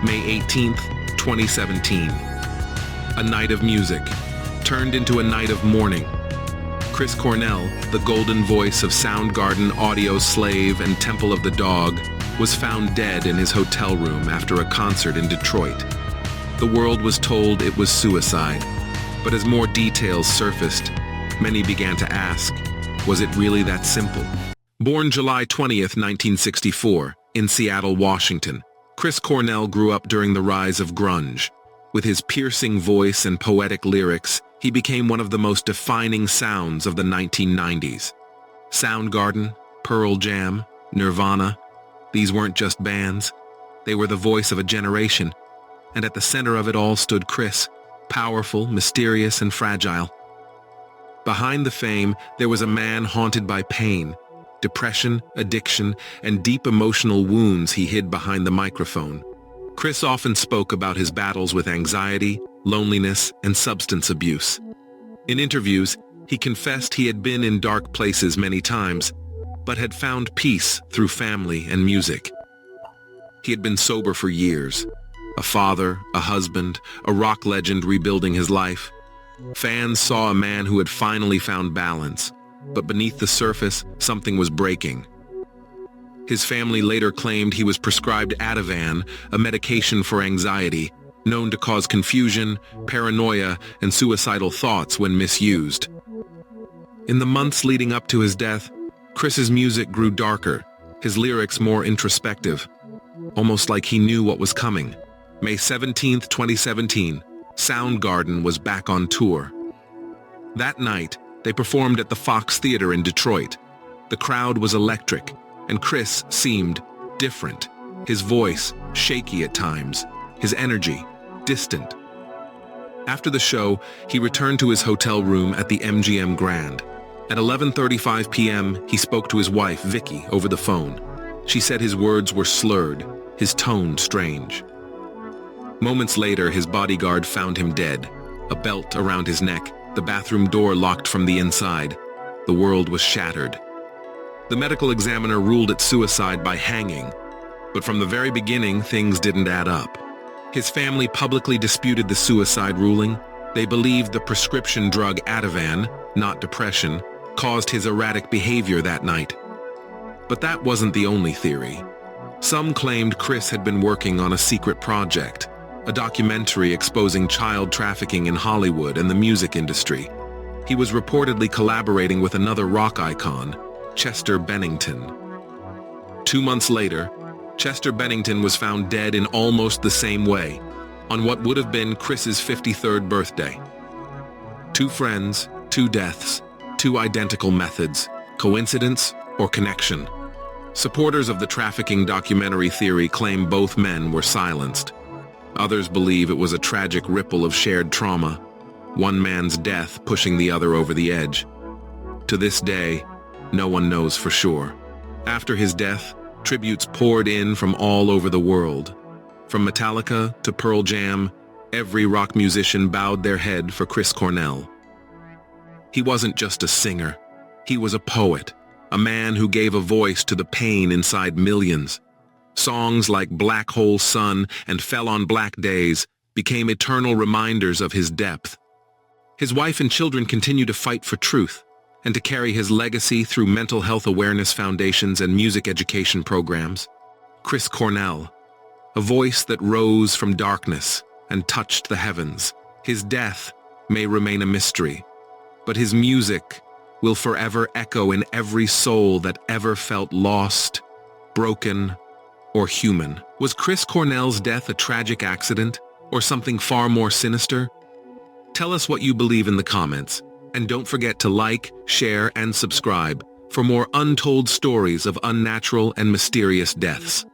May 18th, 2017. A night of music turned into a night of mourning. Chris Cornell, the golden voice of Soundgarden, Audioslave, and Temple of the Dog, was found dead in his hotel room after a concert in Detroit. The world was told it was suicide, but as more details surfaced, many began to ask, was it really that simple? Born July 20th, 1964, in Seattle, Washington, Chris Cornell grew up during the rise of grunge. With his piercing voice and poetic lyrics, he became one of the most defining sounds of the 1990s. Soundgarden, Pearl Jam, Nirvana, these weren't just bands. They were the voice of a generation, and at the center of it all stood Chris, powerful, mysterious, and fragile. Behind the fame, there was a man haunted by pain, depression, addiction, and deep emotional wounds he hid behind the microphone. Chris often spoke about his battles with anxiety, loneliness, and substance abuse. In interviews, he confessed he had been in dark places many times, but had found peace through family and music. He had been sober for years, a father, a husband, a rock legend rebuilding his life. Fans saw a man who had finally found balance, but beneath the surface, something was breaking. His family later claimed he was prescribed Ativan, a medication for anxiety, known to cause confusion, paranoia, and suicidal thoughts when misused. In the months leading up to his death, Chris's music grew darker, his lyrics more introspective, almost like he knew what was coming. May 17th, 2017, Soundgarden was back on tour. That night, they performed at the Fox Theater in Detroit. The crowd was electric, and Chris seemed different. His voice shaky at times, his energy distant. After the show, he returned to his hotel room at the MGM Grand. At 11:35 p.m., he spoke to his wife, Vicky, over the phone. She said his words were slurred, his tone strange. Moments later, his bodyguard found him dead, a belt around his neck, the bathroom door locked from the inside. The world was shattered. The medical examiner ruled it suicide by hanging, but from the very beginning, things didn't add up. His family publicly disputed the suicide ruling. They believed the prescription drug Ativan, not depression, caused his erratic behavior that night. But that wasn't the only theory. Some claimed Chris had been working on a secret project, a documentary exposing child trafficking in Hollywood and the music industry. He was reportedly collaborating with another rock icon, Chester Bennington. 2 months later, Chester Bennington was found dead in almost the same way, on what would have been Chris's 53rd birthday. 2 friends, 2 deaths, 2 identical methods. Coincidence or connection? Supporters of the trafficking documentary theory claim both men were silenced. Others believe it was a tragic ripple of shared trauma, one man's death pushing the other over the edge. To this day, no one knows for sure. After his death, tributes poured in from all over the world. From Metallica to Pearl Jam, every rock musician bowed their head for Chris Cornell. He wasn't just a singer. He was a poet, a man who gave a voice to the pain inside millions. Songs like Black Hole Sun and Fell on Black Days became eternal reminders of his depth. His wife and children continue to fight for truth and to carry his legacy through mental health awareness foundations and music education programs. Chris Cornell, a voice that rose from darkness and touched the heavens. His death may remain a mystery, but his music will forever echo in every soul that ever felt lost, broken, or human. Was Chris Cornell's death a tragic accident or something far more sinister? Tell us what you believe in the comments, and don't forget to like, share, and subscribe for more untold stories of unnatural and mysterious deaths.